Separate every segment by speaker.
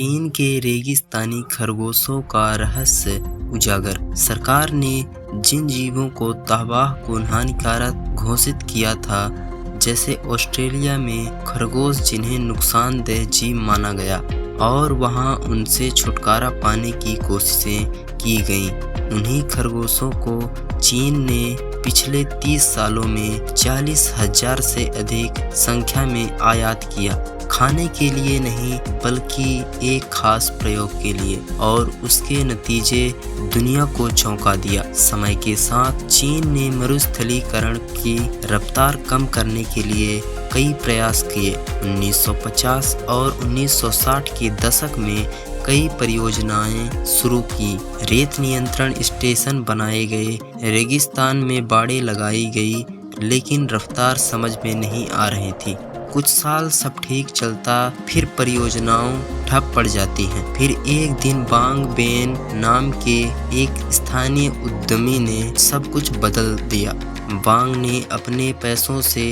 Speaker 1: चीन के रेगिस्तानी खरगोशों का रहस्य उजागर। सरकार ने जिन जीवों को तबाह को हानिकारक घोषित किया था, जैसे ऑस्ट्रेलिया में खरगोश जिन्हें नुकसानदेह जीव माना गया और वहां उनसे छुटकारा पाने की कोशिशें की गईं, उन्हीं खरगोशों को चीन ने पिछले 30 सालों में 40,000 से अधिक संख्या में आयात किया, खाने के लिए नहीं बल्कि एक खास प्रयोग के लिए, और उसके नतीजे दुनिया को चौंका दिया। समय के साथ चीन ने मरुस्थलीकरण की रफ्तार कम करने के लिए कई प्रयास किए। 1950 और 1960 के दशक में कई परियोजनाएं शुरू की, रेत नियंत्रण स्टेशन बनाए गए, रेगिस्तान में बाड़ें लगाई गई, लेकिन रफ्तार समझ में नहीं आ रही थी। कुछ साल सब ठीक चलता, फिर परियोजनाओं ठप पड़ जाती हैं। फिर एक दिन बांग बेन नाम के एक स्थानीय उद्यमी ने सब कुछ बदल दिया। बांग ने अपने पैसों से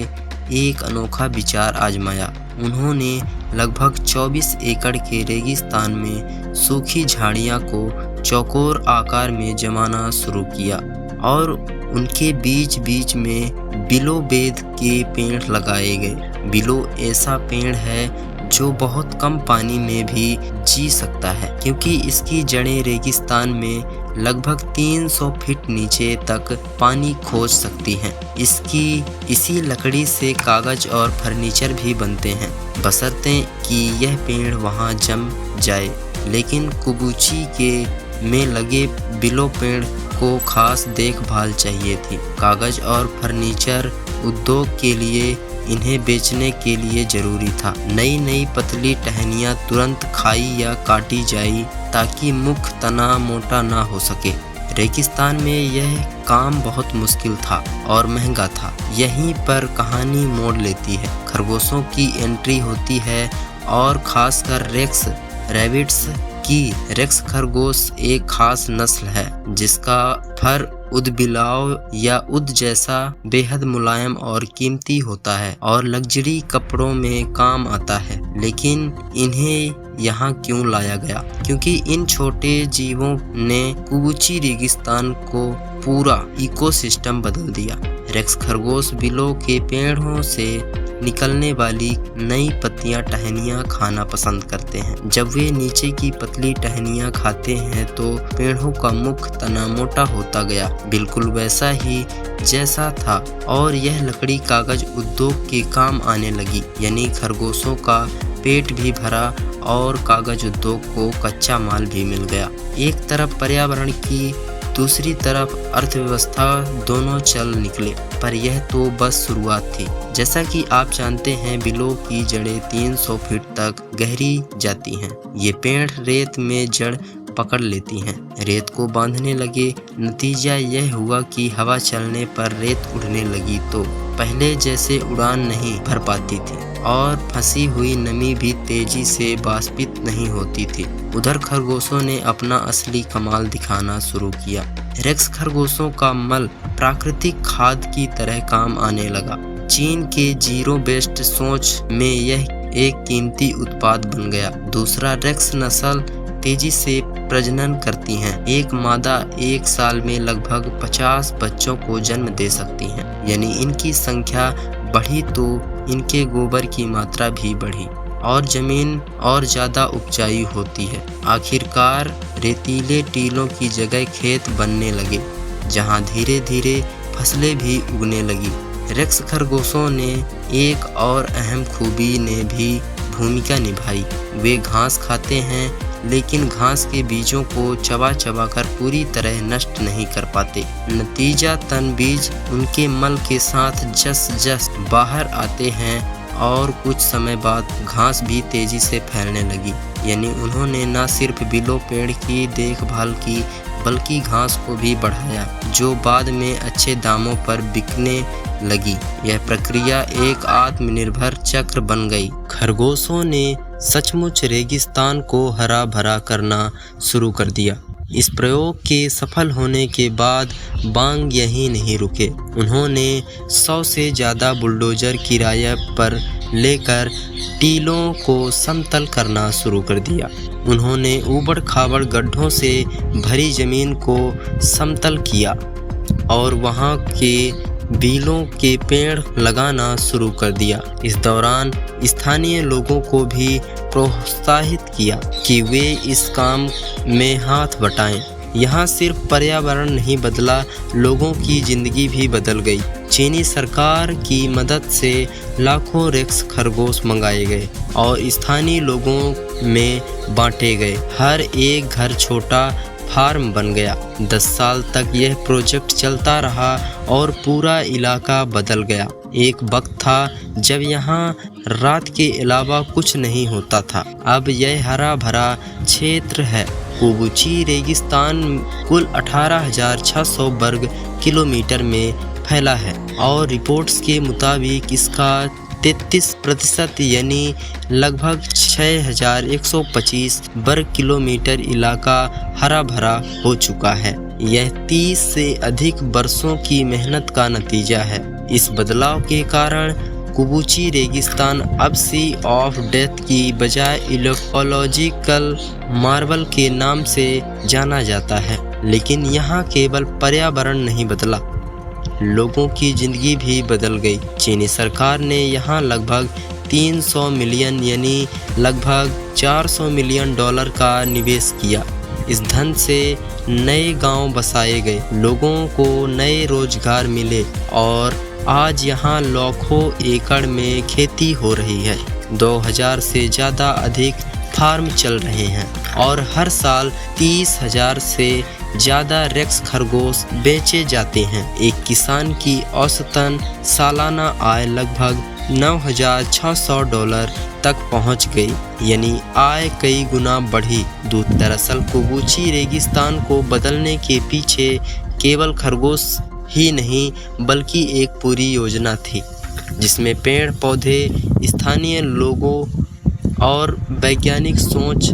Speaker 1: एक अनोखा विचार आजमाया। उन्होंने लगभग 24 एकड़ के रेगिस्तान में सूखी झाड़ियां को चौकोर आकार में जमाना शुरू किया और उनके बीच बीच में बिलो बेद के पेड़ लगाए गए। बिलो ऐसा पेड़ है जो बहुत कम पानी में भी जी सकता है, क्योंकि इसकी जड़ें रेगिस्तान में लगभग 300 फीट नीचे तक पानी खोज सकती हैं। इसी लकड़ी से कागज और फर्नीचर भी बनते हैं, बशर्ते कि यह पेड़ वहां जम जाए। लेकिन कुबूची में लगे बिलो पेड़ को खास देखभाल चाहिए थी। कागज और फर्नीचर उद्योग के लिए इन्हें बेचने के लिए जरूरी था। नई पतली टहनियाँ तुरंत खाई या काटी जाई ताकि मुख्य तना मोटा ना हो सके। रेगिस्तान में यह काम बहुत मुश्किल था और महंगा था। यहीं पर कहानी मोड़ लेती है। खरगोशों की एंट्री होती है और खासकर रेक्स रैबिट्स की। रेक्स खरगोश एक खास नस्ल है जिसका फर उदबिलाव या उद जैसा बेहद मुलायम और कीमती होता है और लग्जरी कपड़ों में काम आता है। लेकिन इन्हें यहाँ क्यों लाया गया? क्योंकि इन छोटे जीवों ने कुबूची रेगिस्तान को पूरा इकोसिस्टम बदल दिया। रेक्स खरगोश बिलो के पेड़ों से निकलने वाली नई पत्तियां टहनियां खाना पसंद करते हैं। जब वे नीचे की पतली टहनियां खाते हैं तो पेड़ों का मुख्य तना मोटा होता गया, बिल्कुल वैसा ही जैसा था, और यह लकड़ी कागज उद्योग के काम आने लगी। यानी खरगोशों का पेट भी भरा और कागज उद्योग को कच्चा माल भी मिल गया। एक तरफ पर्यावरण की, दूसरी तरफ अर्थव्यवस्था, दोनों चल निकले। पर यह तो बस शुरुआत थी। जैसा कि आप जानते हैं, बिलो की जड़ें 300 फीट तक गहरी जाती हैं। ये पेड़ रेत में जड़ पकड़ लेती हैं, रेत को बांधने लगे। नतीजा यह हुआ कि हवा चलने पर रेत उड़ने लगी तो पहले जैसे उड़ान नहीं भर पाती थी और फंसी हुई नमी भी तेजी से वाष्पित नहीं होती थी। उधर खरगोशों ने अपना असली कमाल दिखाना शुरू किया। रेक्स खरगोशों का मल प्राकृतिक खाद की तरह काम आने लगा। चीन के जीरो वेस्ट सोच में यह एक कीमती उत्पाद बन गया। दूसरा, रेक्स नस्ल तेजी से प्रजनन करती हैं। एक मादा एक साल में लगभग 50 बच्चों को जन्म दे सकती हैं। यानी इनकी संख्या बढ़ी तो इनके गोबर की मात्रा भी बढ़ी और जमीन और ज्यादा उपजाऊ होती है। आखिरकार रेतीले टीलों की जगह खेत बनने लगे, जहां धीरे धीरे फसलें भी उगने लगी। रेक्स खरगोशों ने एक और अहम खूबी ने भी भूमिका निभाई। वे घास खाते हैं, लेकिन घास के बीजों को चबा चबा कर पूरी तरह नष्ट नहीं कर पाते। नतीजा, तन बीज उनके मल के साथ जस बाहर आते हैं और कुछ समय बाद घास भी तेजी से फैलने लगी। यानी उन्होंने न सिर्फ बिलो पेड़ की देखभाल की, बल्कि घास को भी बढ़ाया, जो बाद में अच्छे दामों पर बिकने लगी। यह प्रक्रिया एक आत्मनिर्भर चक्र बन गई। खरगोशों ने सचमुच रेगिस्तान को हरा भरा करना शुरू कर दिया। इस प्रयोग के सफल होने के बाद बांग यहीं नहीं रुके। उन्होंने 100 से ज़्यादा बुलडोजर किराए पर लेकर टीलों को समतल करना शुरू कर दिया। उन्होंने ऊबड़-खाबड़ गड्ढों से भरी जमीन को समतल किया और वहां के बीलों के पेड़ लगाना शुरू कर दिया। इस दौरान स्थानीय लोगों को भी प्रोत्साहित किया कि वे इस काम में हाथ बटाएं। यहाँ सिर्फ पर्यावरण नहीं बदला, लोगों की जिंदगी भी बदल गई। चीनी सरकार की मदद से लाखों रेक्स खरगोश मंगाए गए और स्थानीय लोगों में बांटे गए। हर एक घर छोटा फार्म बन गया। 10 साल तक यह प्रोजेक्ट चलता रहा और पूरा इलाका बदल गया। एक वक्त था जब यहाँ रात के अलावा कुछ नहीं होता था। अब यह हरा भरा क्षेत्र है। कुबुची रेगिस्तान कुल 18,600 वर्ग किलोमीटर में फैला है और रिपोर्ट्स के मुताबिक इसका 33% यानी लगभग 6,125 वर्ग किलोमीटर इलाका हरा भरा हो चुका है। यह 30 से अधिक वर्षों की मेहनत का नतीजा है। इस बदलाव के कारण कुबुची रेगिस्तान अब सी ऑफ डेथ की बजाय इकोलॉजिकल मार्वल के नाम से जाना जाता है। लेकिन यहाँ केवल पर्यावरण नहीं बदला, लोगों की जिंदगी भी बदल गई। चीनी सरकार ने यहाँ लगभग 300 मिलियन यानी लगभग $400 मिलियन का निवेश किया। इस धन से नए गांव बसाए गए, लोगों को नए रोजगार मिले और आज यहाँ लाखों एकड़ में खेती हो रही है। 2000 से ज़्यादा अधिक फार्म चल रहे हैं और हर साल 30,000 से ज़्यादा रेक्स खरगोश बेचे जाते हैं। एक किसान की औसतन सालाना आय लगभग $9,600 तक पहुंच गई, यानी आय कई गुना बढ़ी। दरअसल कुबुची रेगिस्तान को बदलने के पीछे केवल खरगोश ही नहीं बल्कि एक पूरी योजना थी, जिसमें पेड़ पौधे, स्थानीय लोगों और वैज्ञानिक सोच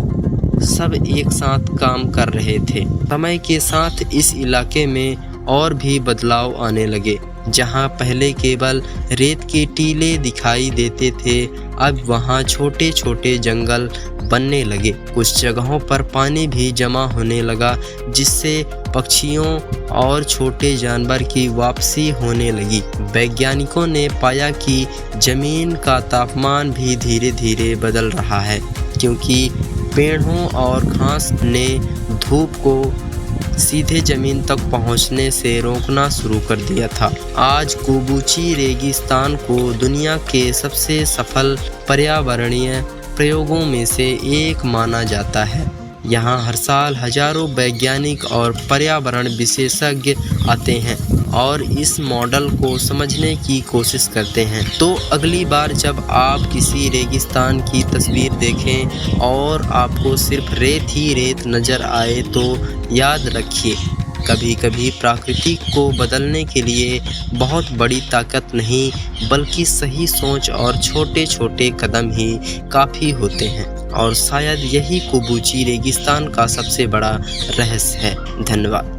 Speaker 1: सब एक साथ काम कर रहे थे। समय के साथ इस इलाके में और भी बदलाव आने लगे। जहां पहले केवल रेत के टीले दिखाई देते थे, अब वहां छोटे छोटे जंगल बनने लगे। कुछ जगहों पर पानी भी जमा होने लगा, जिससे पक्षियों और छोटे जानवर की वापसी होने लगी। वैज्ञानिकों ने पाया कि जमीन का तापमान भी धीरे धीरे बदल रहा है, क्योंकि पेड़ों और घास ने धूप को सीधे जमीन तक पहुंचने से रोकना शुरू कर दिया था। आज कुबुची रेगिस्तान को दुनिया के सबसे सफल पर्यावरणीय प्रयोगों में से एक माना जाता है। यहाँ हर साल हजारों वैज्ञानिक और पर्यावरण विशेषज्ञ आते हैं और इस मॉडल को समझने की कोशिश करते हैं। तो अगली बार जब आप किसी रेगिस्तान की तस्वीर देखें और आपको सिर्फ रेत ही रेत नज़र आए, तो याद रखिए, कभी कभी प्रकृति को बदलने के लिए बहुत बड़ी ताकत नहीं बल्कि सही सोच और छोटे छोटे कदम ही काफ़ी होते हैं। और शायद यही कुबुची रेगिस्तान का सबसे बड़ा रहस्य है। धन्यवाद।